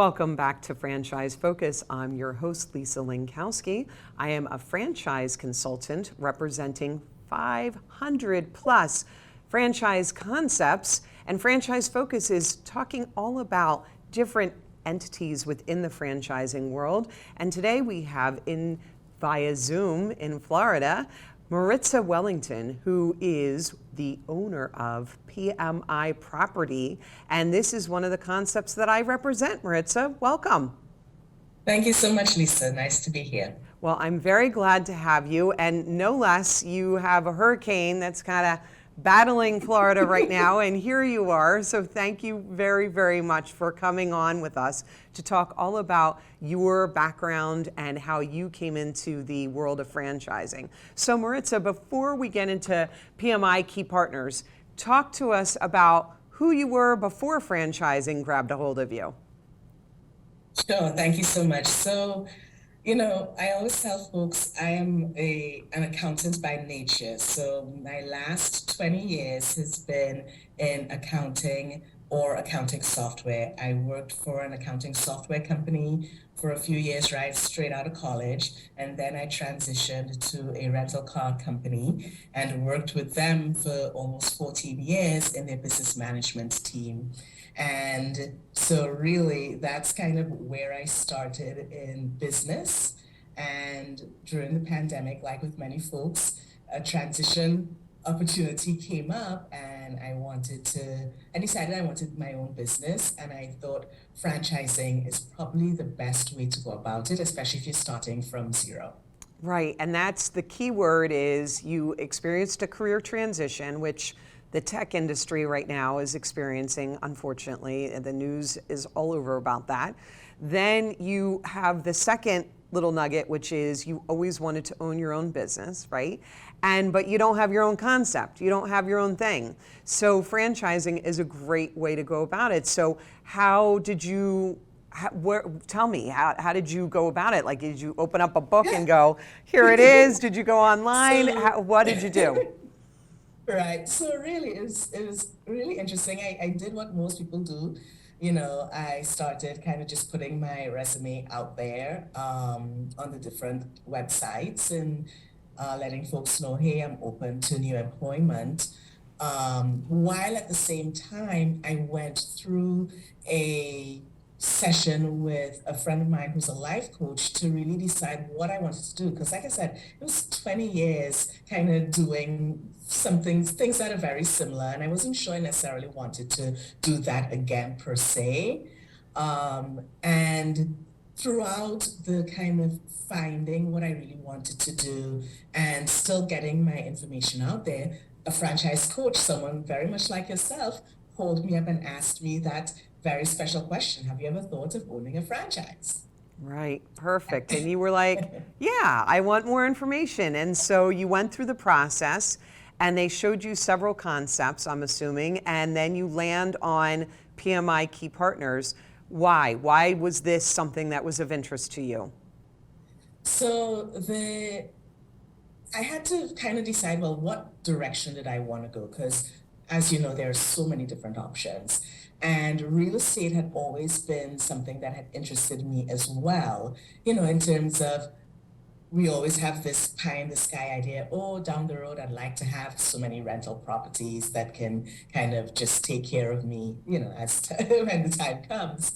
Welcome back to Franchise Focus. I'm your host, Lisa Linkowski. I am a franchise consultant representing 500 plus franchise concepts, and Franchise Focus is talking all about different entities within the franchising world. And today we have via Zoom in Florida, Martiza Wllington, who is the owner of PMI Property. And this is one of the concepts that I represent. Maritza, welcome. Thank you so much, Lisa. Nice to be here. Well, I'm very glad to have you. And no less, you have a hurricane that's kind of battling Florida right now, and here you are. So thank you very, very much for coming on with us to talk all about your background and how you came into the world of franchising. So Maritza, before we get into PMI Key Partners, talk to us about who you were before franchising grabbed a hold of you. Sure, thank you so much. So, I always tell folks I am an accountant by nature. So my last 20 years has been in accounting or accounting software. I worked for an accounting software company for a few years, right, straight out of college. And then I transitioned to a rental car company and worked with them for almost 14 years in their business management team. And so really that's kind of where I started in business. And during the pandemic, like with many folks, a transition opportunity came up and I decided I wanted my own business, and I thought franchising is probably the best way to go about it, especially if you're starting from zero. Right, and that's the key word is you experienced a career transition, which the tech industry right now is experiencing, unfortunately. The news is all over about that. Then you have the second little nugget, which is you always wanted to own your own business, right? But you don't have your own concept. You don't have your own thing. So franchising is a great way to go about it. So tell me, how did you go about it? Like, did you open up a book and go, here it is? Did you go online? What did you do? Right. So really, it was really interesting. I did what most people do. I started kind of just putting my resume out there on the different websites and letting folks know, hey, I'm open to new employment. While at the same time, I went through a session with a friend of mine who's a life coach to really decide what I wanted to do. Because like I said, it was 20 years kind of doing things that are very similar. And I wasn't sure I necessarily wanted to do that again per se. And throughout the kind of finding what I really wanted to do and still getting my information out there, a franchise coach, someone very much like yourself, called me up and asked me that very special question. Have you ever thought of owning a franchise? Right, perfect. And you were like, yeah, I want more information. And so you went through the process and they showed you several concepts, I'm assuming, and then you land on PMI Key Partners. Why? Why was this something that was of interest to you? So I had to kind of decide, well, what direction did I want to go? Because as you know, there are so many different options. And real estate had always been something that had interested me as well, in terms of we always have this pie in the sky idea, oh, down the road, I'd like to have so many rental properties that can kind of just take care of me, as when the time comes.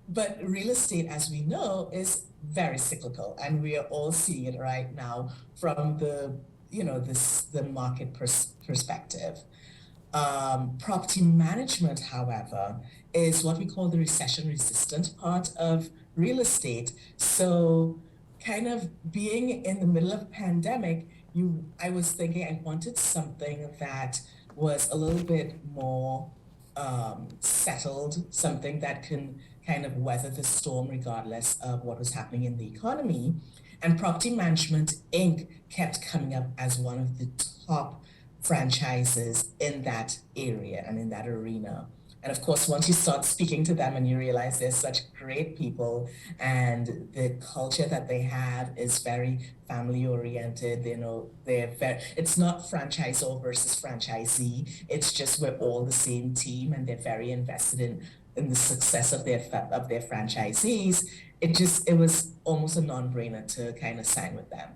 But real estate, as we know, is very cyclical, and we are all seeing it right now from the market perspective. Property management, however, is what we call the recession-resistant part of real estate. So kind of being in the middle of a pandemic, I was thinking I wanted something that was a little bit more settled, something that can kind of weather the storm regardless of what was happening in the economy. And Property Management Inc. kept coming up as one of the top franchises in that area and in that arena. And of course, once you start speaking to them and you realize they're such great people and the culture that they have is very family oriented, it's not franchisor versus franchisee. It's just we're all the same team and they're very invested in in the success of their franchisees, it was almost a non-brainer to kind of sign with them.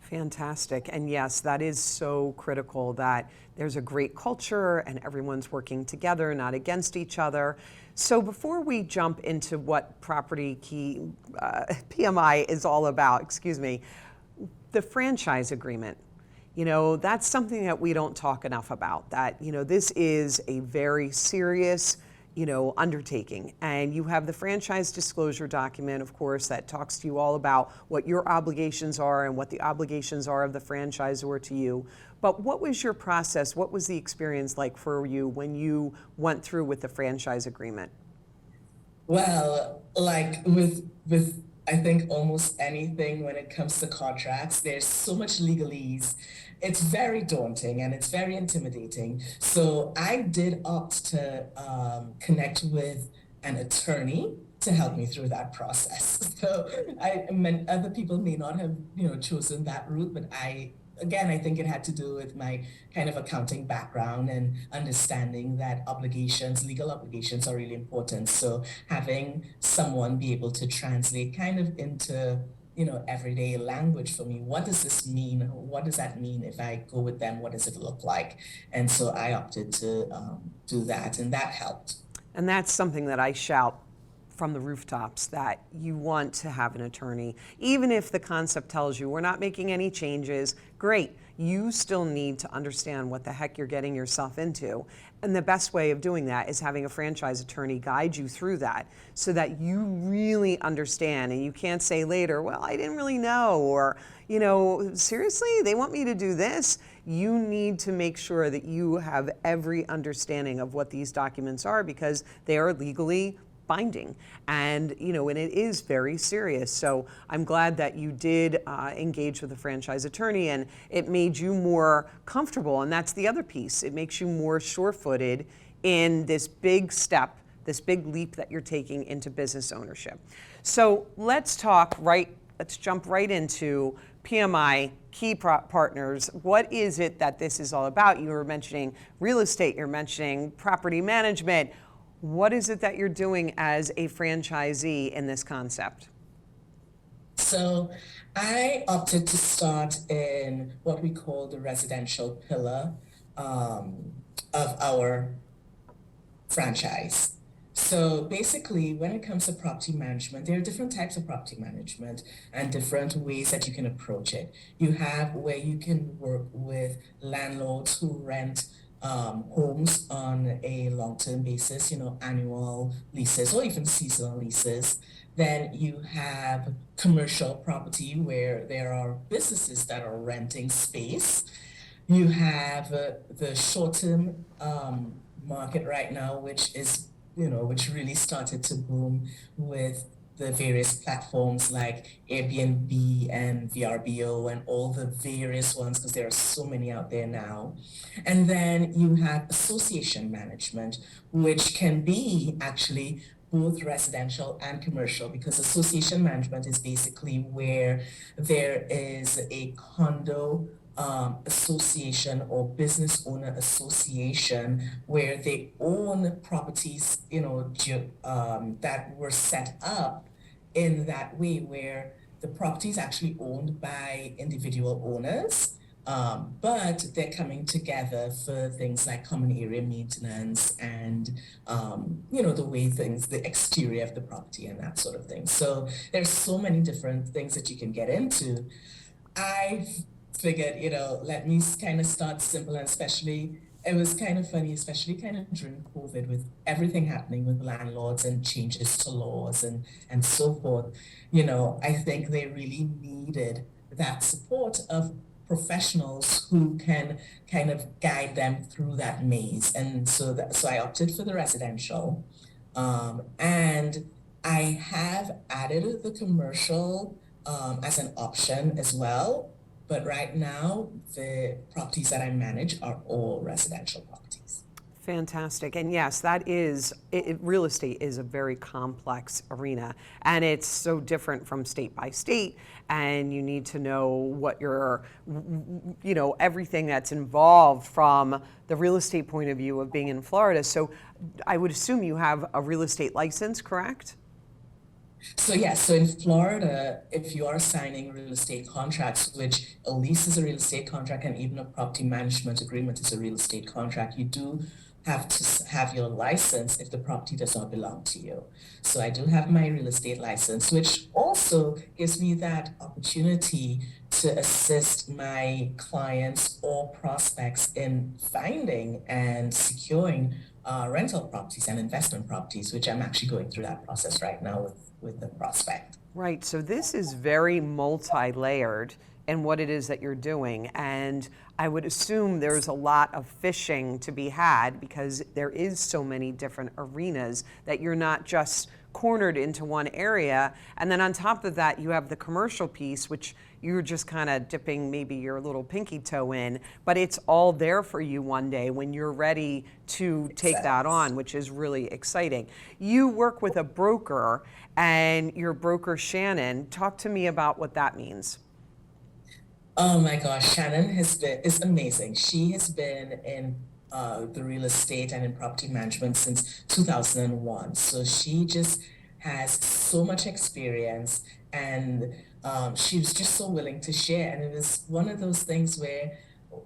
Fantastic. And yes, that is so critical that there's a great culture and everyone's working together, not against each other. So before we jump into what Property Key PMI is all about, excuse me, the franchise agreement. That's something that we don't talk enough about, that, this is a very serious, undertaking. And you have the franchise disclosure document, of course, that talks to you all about what your obligations are and what the obligations are of the franchisor to you. But what was your process? What was the experience like for you when you went through with the franchise agreement? Well, like with I think almost anything when it comes to contracts, there's so much legalese. It's very daunting and it's very intimidating. So I did opt to connect with an attorney to help me through that process. So other people may not have chosen that route, but I think it had to do with my kind of accounting background and understanding that legal obligations are really important. So having someone be able to translate kind of into, everyday language for me. What does this mean? What does that mean if I go with them? What does it look like? And so I opted to do that, and that helped. And that's something that I shout from the rooftops, that you want to have an attorney. Even if the concept tells you we're not making any changes, great. You still need to understand what the heck you're getting yourself into. And the best way of doing that is having a franchise attorney guide you through that so that you really understand, and you can't say later, well, I didn't really know, or, seriously, they want me to do this. You need to make sure that you have every understanding of what these documents are, because they are legally binding, and and it is very serious. So I'm glad that you did engage with a franchise attorney, and it made you more comfortable. And that's the other piece. It makes you more sure-footed in this big step, this big leap that you're taking into business ownership. So let's jump right into PMI Key Partners. What is it that this is all about? You were mentioning real estate, you're mentioning property management. What is it that you're doing as a franchisee in this concept? So I opted to start in what we call the residential pillar of our franchise. So basically, when it comes to property management, there are different types of property management and different ways that you can approach it. You have where you can work with landlords who rent homes on a long-term basis, annual leases or even seasonal leases. Then you have commercial property where there are businesses that are renting space. You have the short-term market right now, which is, which really started to boom with the various platforms like Airbnb and VRBO and all the various ones, because there are so many out there now. And then you have association management, which can be actually both residential and commercial, because association management is basically where there is a condo association or business owner association where they own properties, that were set up in that way, where the property is actually owned by individual owners, but they're coming together for things like common area maintenance and, the exterior of the property and that sort of thing. So there's so many different things that you can get into. I figured, let me kind of start simple, and especially it was kind of funny, especially kind of during COVID, with everything happening with landlords and changes to laws and so forth. I think they really needed that support of professionals who can kind of guide them through that maze. And so I opted for the residential. And I have added the commercial as an option as well. But right now, the properties that I manage are all residential properties. Fantastic. And yes, that is, real estate is a very complex arena, and it's so different from state by state. And you need to know what your, everything that's involved from the real estate point of view of being in Florida. So I would assume you have a real estate license, correct? So yes, so in Florida, if you are signing real estate contracts, which a lease is a real estate contract and even a property management agreement is a real estate contract, you do have to have your license if the property does not belong to you. So I do have my real estate license, which also gives me that opportunity to assist my clients or prospects in finding and securing rental properties and investment properties, which I'm actually going through that process right now with the prospect. Right. So this is very multi-layered in what it is that you're doing. And I would assume there's a lot of fishing to be had because there is so many different arenas that you're not just cornered into one area. And then on top of that, you have the commercial piece, which you're just kind of dipping maybe your little pinky toe in, but it's all there for you one day when you're ready to take that on, which is really exciting. You work with a broker, and your broker, Shannon. Talk to me about what that means. Oh my gosh, Shannon is amazing. She has been in the real estate and in property management since 2001. So she just has so much experience, and she was just so willing to share. And it was one of those things where,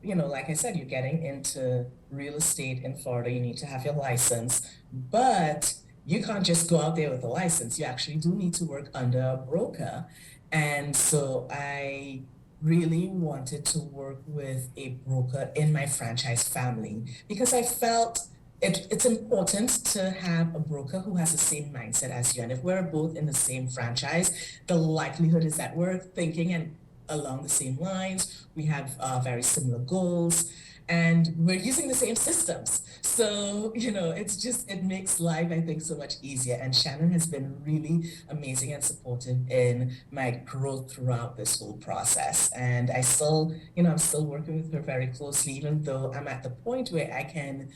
like I said, you're getting into real estate in Florida, you need to have your license, but you can't just go out there with a license. You actually do need to work under a broker. And so I really wanted to work with a broker in my franchise family because I felt it's important to have a broker who has the same mindset as you. And if we're both in the same franchise, the likelihood is that we're thinking and along the same lines. We have very similar goals, and we're using the same systems. So, it makes life, I think, so much easier. And Shannon has been really amazing and supportive in my growth throughout this whole process. And I'm still working with her very closely, even though I'm at the point where I can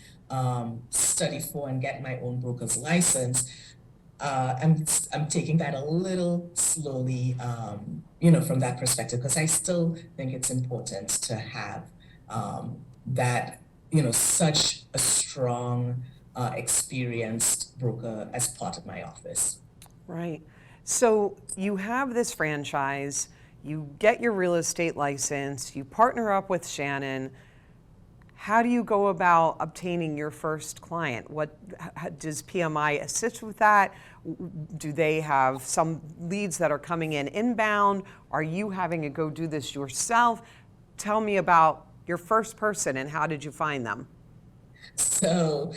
study for and get my own broker's license. I'm taking that a little slowly, from that perspective, because I still think it's important to have that, such a strong, experienced broker as part of my office. Right. So you have this franchise, you get your real estate license, you partner up with Shannon. How do you go about obtaining your first client? Does PMI assist with that? Do they have some leads that are coming in inbound? Are you having to go do this yourself? Tell me about your first person and how did you find them? So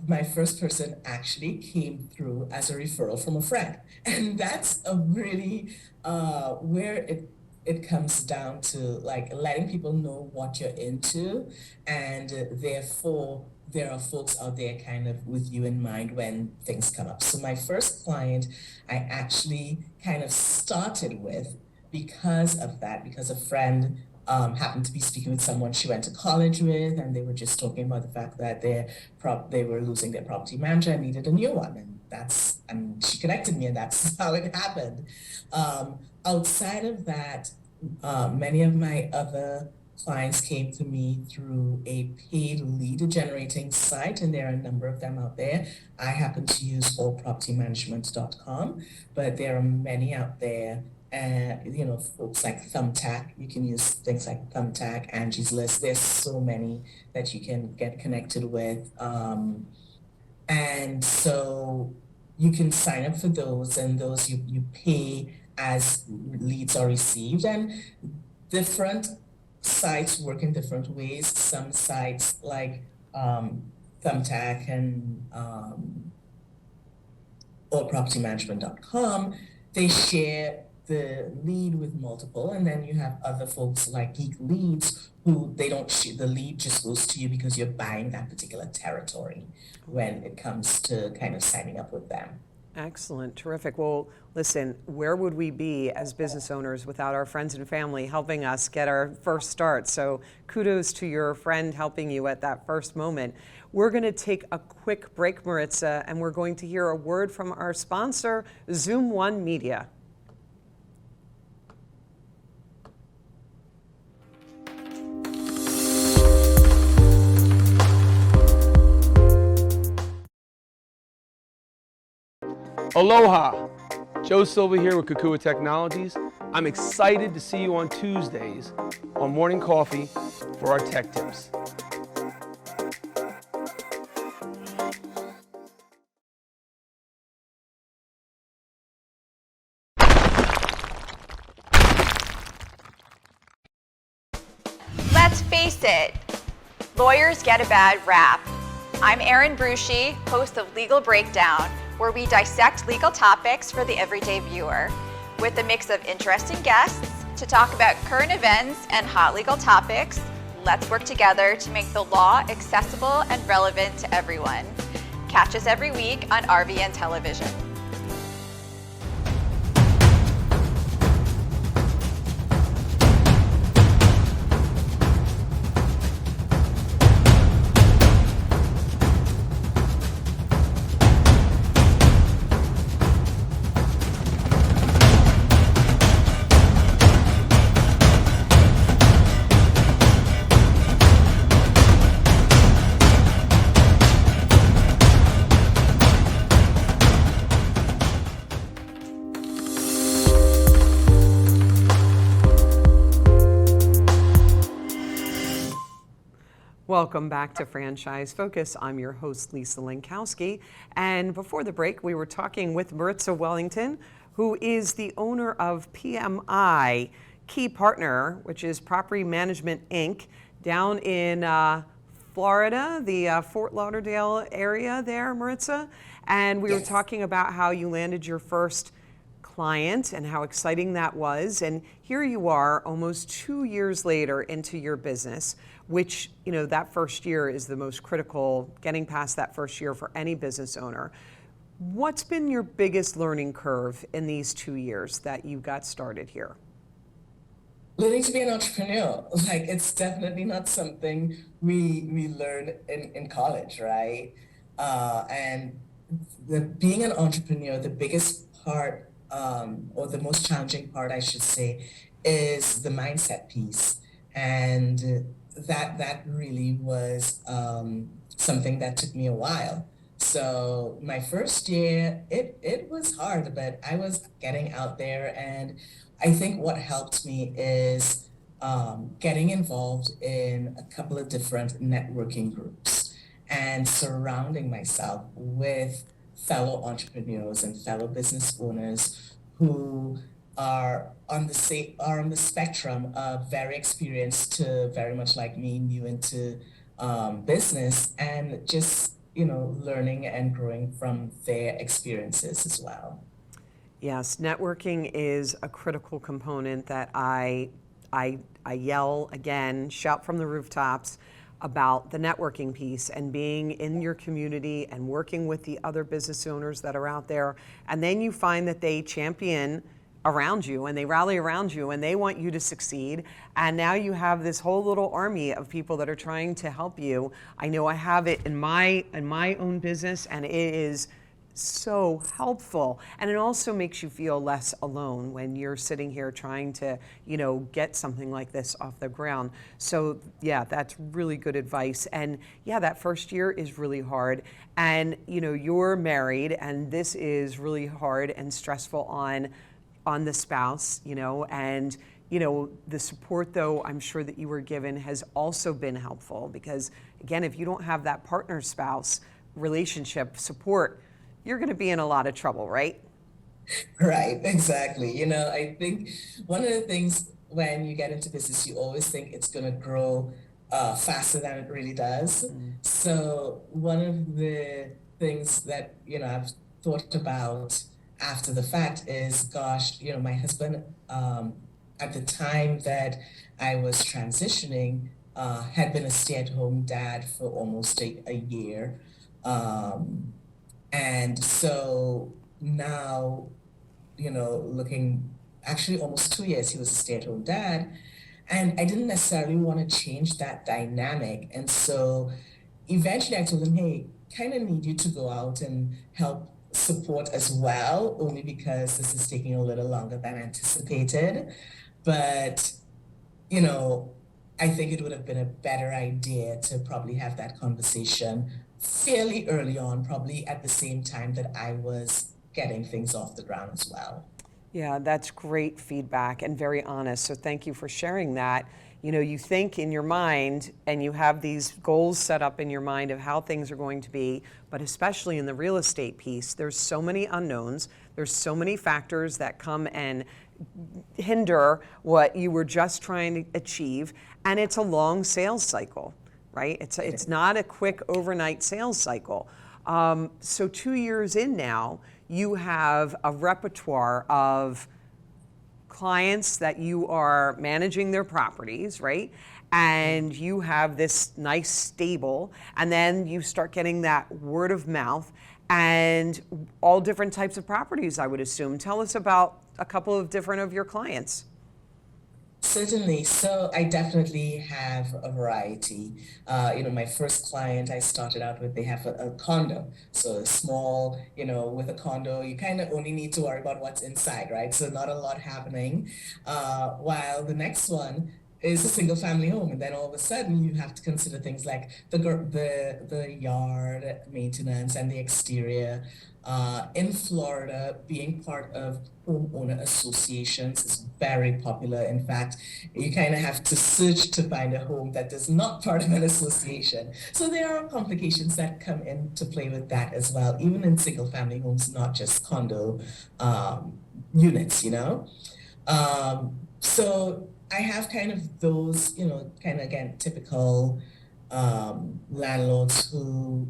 my first person actually came through as a referral from a friend. And that's a really where it comes down to like letting people know what you're into, and therefore there are folks out there kind of with you in mind when things come up. So my first client I actually kind of started with because of that, because a friend happened to be speaking with someone she went to college with, and they were just talking about the fact that they were losing their property manager and needed a new one, and she connected me, and that's how it happened. Outside of that, many of my other clients came to me through a paid lead generating site, and there are a number of them out there. I happen to use allpropertymanagement.com, but there are many out there. Folks like Thumbtack, you can use things like Thumbtack, Angie's List. There's so many that you can get connected with. And so you can sign up for those, and those you pay as leads are received. And different sites work in different ways. Some sites like Thumbtack and allpropertymanagement.com, they share the lead with multiple, and then you have other folks like Geek Leads who they don't the lead just goes to you because you're buying that particular territory when it comes to kind of signing up with them. Excellent, terrific. Well, listen, where would we be as business owners without our friends and family helping us get our first start? So kudos to your friend helping you at that first moment. We're going to take a quick break, Maritza, and we're going to hear a word from our sponsor, Zoom One Media. Aloha! Joe Silva here with Kukua Technologies. I'm excited to see you on Tuesdays on Morning Coffee for our tech tips. Let's face it, lawyers get a bad rap. I'm Erin Brucey, host of Legal Breakdown, where we dissect legal topics for the everyday viewer, with a mix of interesting guests to talk about current events and hot legal topics. Let's work together to make the law accessible and relevant to everyone. Catch us every week on RVN Television. Welcome back to Franchise Focus. I'm your host, Lisa Linkowski. And before the break, we were talking with Martiza Wllington, who is the owner of PMI, Key Partner, which is Property Management, Inc., down in Florida, the Fort Lauderdale area there, Maritza. And we were talking about how you landed your first client and how exciting that was. And here you are almost 2 years later into your business, which, you know, that first year is the most critical, getting past that first year for any business owner. What's been your biggest learning curve in these 2 years that you got started here? Learning to be an entrepreneur, like it's definitely not something we learn in college, right? And being an entrepreneur, the biggest part, or the most challenging part, I should say, is the mindset piece. And that really was something that took me a while. So my first year, it was hard, but I was getting out there. And I think what helped me is getting involved in a couple of different networking groups and surrounding myself with fellow entrepreneurs and fellow business owners who are on the spectrum of very experienced to very much like me, new into business, and just learning and growing from their experiences as well. Yes, networking is a critical component that I yell again, shout from the rooftops about the networking piece and being in your community and working with the other business owners that are out there. And then you find that they champion around you and they rally around you and they want you to succeed. And now you have this whole little army of people that are trying to help you. I know I have it in my own business, and it is so helpful. And it also makes you feel less alone when you're sitting here trying to, get something like this off the ground. So yeah, that's really good advice. And yeah, that first year is really hard. And you're married, and this is really hard and stressful on the spouse, and the support, though, I'm sure that you were given has also been helpful, because again, if you don't have that partner spouse relationship support, you're going to be in a lot of trouble, right? Right, exactly. I think one of the things when you get into business, you always think it's going to grow faster than it really does. So one of the things that, I've thought about after the fact is, gosh, my husband, at the time that I was transitioning, had been a stay-at-home dad for almost a year. And so now, looking actually almost 2 years, he was a stay-at-home dad. And I didn't necessarily want to change that dynamic. And so eventually I told him, hey, kind of need you to go out and help support as well, only because this is taking a little longer than anticipated. But, you know, I think it would have been a better idea to probably have that conversation fairly early on, probably at the same time that I was getting things off the ground as well. Yeah, that's great feedback and very honest. So thank you for sharing that. You know, you think in your mind and you have these goals set up in your mind of how things are going to be, but especially in the real estate piece, there's so many unknowns. There's so many factors that come and hinder what you were just trying to achieve. And it's a long sales cycle, right? It's not a quick overnight sales cycle. So 2 years in now, you have a repertoire of clients that you are managing their properties, right? And you have this nice stable, and then you start getting that word of mouth and all different types of properties, I would assume. Tell us about a couple of different of your clients. Certainly. So I definitely have a variety. My first client I started out with, they have a condo. So small, with a condo, you kind of only need to worry about what's inside, right? So not a lot happening. While the next one is a single family home. And then all of a sudden you have to consider things like the yard maintenance and the exterior. In Florida, being part of homeowner associations is very popular. In fact, you kind of have to search to find a home that is not part of an association. So there are complications that come into play with that as well, even in single family homes, not just condo units, So I have kind of those, kind of again, typical landlords who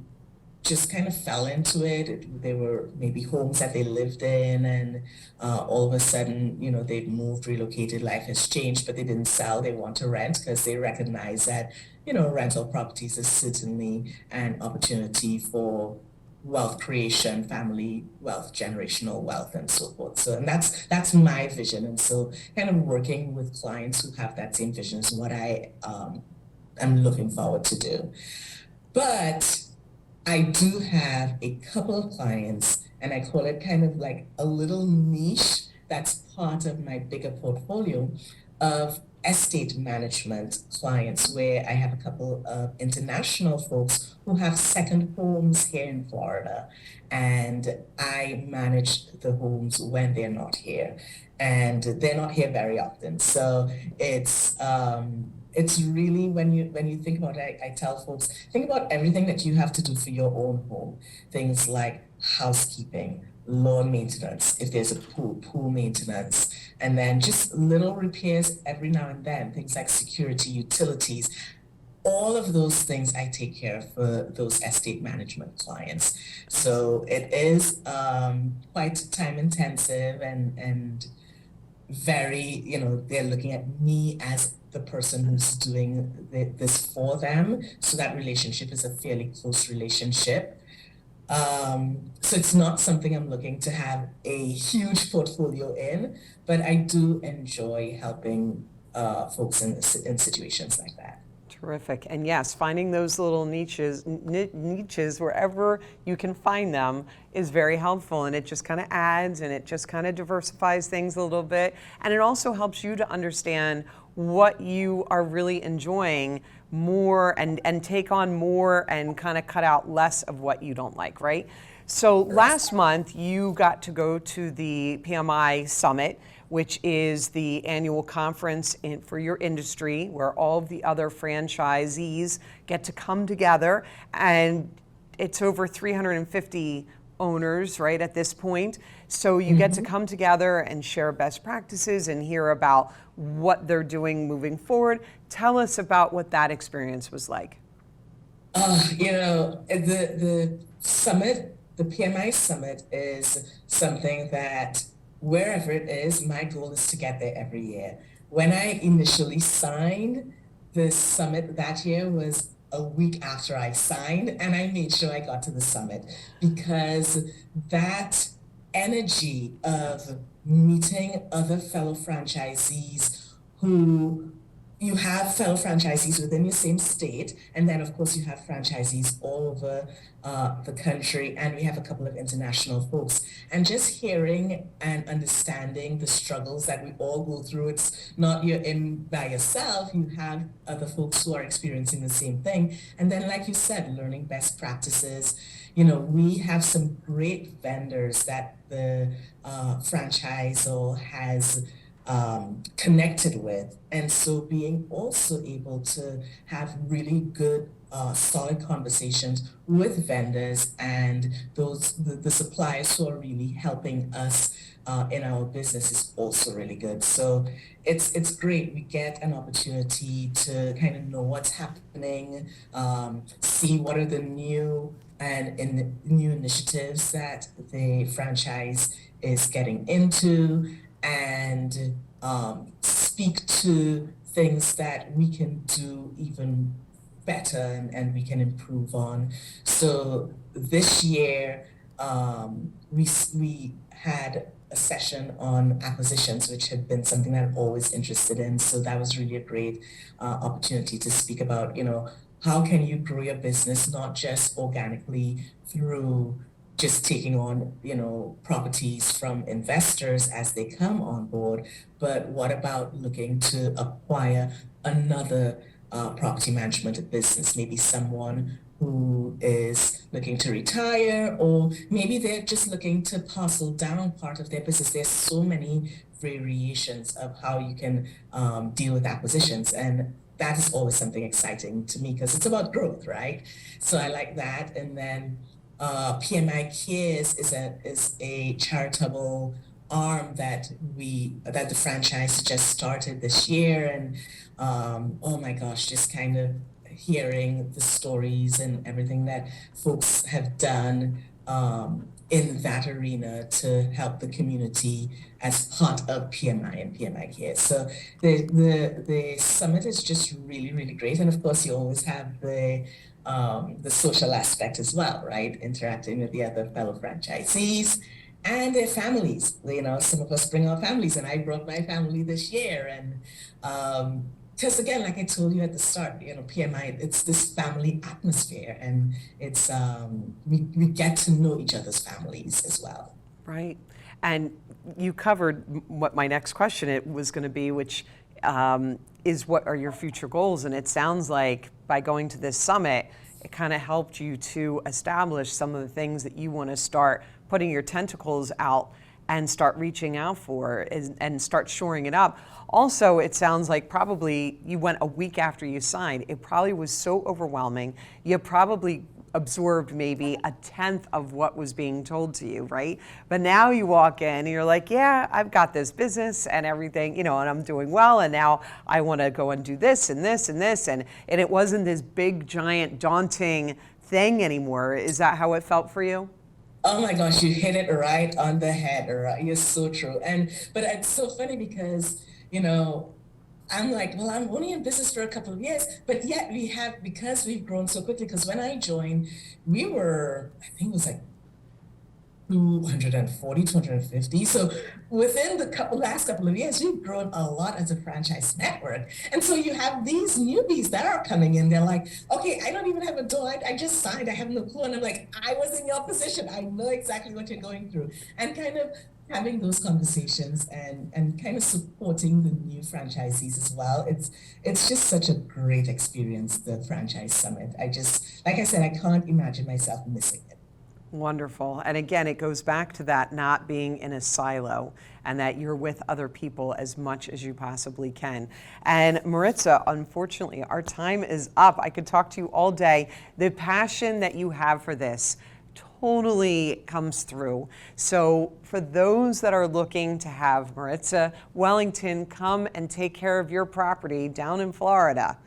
just kind of fell into it. They were maybe homes that they lived in, and all of a sudden, they've moved, relocated, life has changed, but they didn't sell. They want to rent because they recognize that, rental properties is certainly an opportunity for wealth creation, family wealth, generational wealth, and so forth. So, and that's my vision. And so kind of working with clients who have that same vision is what I am looking forward to do. But I do have a couple of clients, and I call it kind of like a little niche that's part of my bigger portfolio of estate management clients, where I have a couple of international folks who have second homes here in Florida, and I manage the homes when they're not here, and they're not here very often. So it's really, when you think about it, I tell folks, think about everything that you have to do for your own home. Things like housekeeping, lawn maintenance, if there's a pool maintenance, and then just little repairs every now and then, things like security, utilities. All of those things I take care of for those estate management clients. So it is quite time intensive and very, they're looking at me as the person who's doing this for them. So that relationship is a fairly close relationship. So it's not something I'm looking to have a huge portfolio in, but I do enjoy helping folks in situations like that. Terrific. And yes, finding those little niches wherever you can find them is very helpful, and it just kind of adds and it just kind of diversifies things a little bit, and it also helps you to understand what you are really enjoying more and take on more and kind of cut out less of what you don't like, right? So last month you got to go to the PMI Summit, which is the annual conference for your industry, where all of the other franchisees get to come together, and it's over 350 owners, right, at this point. So you get to come together and share best practices and hear about what they're doing moving forward. Tell us about what that experience was like. The summit, the PMI Summit, is something that wherever it is, my goal is to get there every year. When I initially signed, the summit that year was a week after I signed, and I made sure I got to the summit, because that energy of meeting other fellow franchisees who you have fellow franchisees within your same state, and then of course you have franchisees all over the country, and we have a couple of international folks. And just hearing and understanding the struggles that we all go through, it's not you're in by yourself, you have other folks who are experiencing the same thing. And then, like you said, learning best practices. We have some great vendors that the franchisor has connected with. And so being also able to have really good, solid conversations with vendors and the suppliers who are really helping us in our business is also really good. So it's great. We get an opportunity to kind of know what's happening, see what are the new new initiatives that the franchise is getting into, and speak to things that we can do even better and we can improve on. So this year, we had a session on acquisitions, which had been something that I'm always interested in. So that was really a great opportunity to speak about, how can you grow your business, not just organically through just taking on, properties from investors as they come on board, but what about looking to acquire another property management business, maybe someone who is looking to retire, or maybe they're just looking to parcel down part of their business. There's so many variations of how you can deal with acquisitions, and that is always something exciting to me because it's about growth, right? So I like that. And then PMI Cares is a charitable arm that the franchise just started this year, and oh my gosh, just kind of hearing the stories and everything that folks have done in that arena to help the community as part of PMI and PMI Cares. So the summit is just really, really great, and of course you always have the social aspect as well, right? Interacting with the other fellow franchisees and their families. Some of us bring our families, and I brought my family this year. And because again, like I told you at the start, PMI, it's this family atmosphere, and it's we get to know each other's families as well. Right. And you covered what my next question was going to be, which is what are your future goals? And it sounds like by going to this summit, it kind of helped you to establish some of the things that you want to start putting your tentacles out and start reaching out for and start shoring it up. Also, it sounds like probably you went a week after you signed. It probably was so overwhelming. You probably absorbed maybe a tenth of what was being told to you, right? But now you walk in and you're like, yeah, I've got this business and everything, and I'm doing well, and now I want to go and do this and this and this, and it wasn't this big, giant, daunting thing anymore. Is that how it felt for you? Oh my gosh, you hit it right on the head, right? You're so true. But it's so funny because, I'm like, well, I'm only in business for a couple of years, but yet because we've grown so quickly, because when I joined, we were, I think it was like 240, 250. So within the last couple of years, we've grown a lot as a franchise network. And so you have these newbies that are coming in. They're like, okay, I don't even have a door. I just signed. I have no clue. And I'm like, I was in your position. I know exactly what you're going through. And kind of having those conversations and kind of supporting the new franchisees as well. It's just such a great experience, the Franchise Summit. Like I said, I can't imagine myself missing it. Wonderful. And again, it goes back to that not being in a silo and that you're with other people as much as you possibly can. And Maritza, unfortunately, our time is up. I could talk to you all day. The passion that you have for this totally comes through. So for those that are looking to have Martiza Wllington come and take care of your property down in Florida,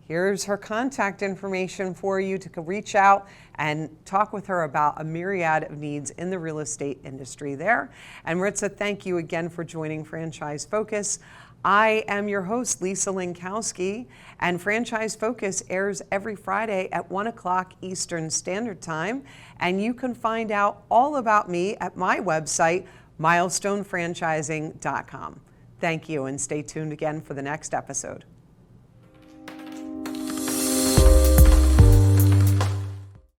here's her contact information for you to reach out and talk with her about a myriad of needs in the real estate industry there. And Maritza, thank you again for joining Franchise Focus. I am your host, Lisa Linkowski, and Franchise Focus airs every Friday at 1 o'clock Eastern Standard Time, and you can find out all about me at my website, milestonefranchising.com. Thank you, and stay tuned again for the next episode.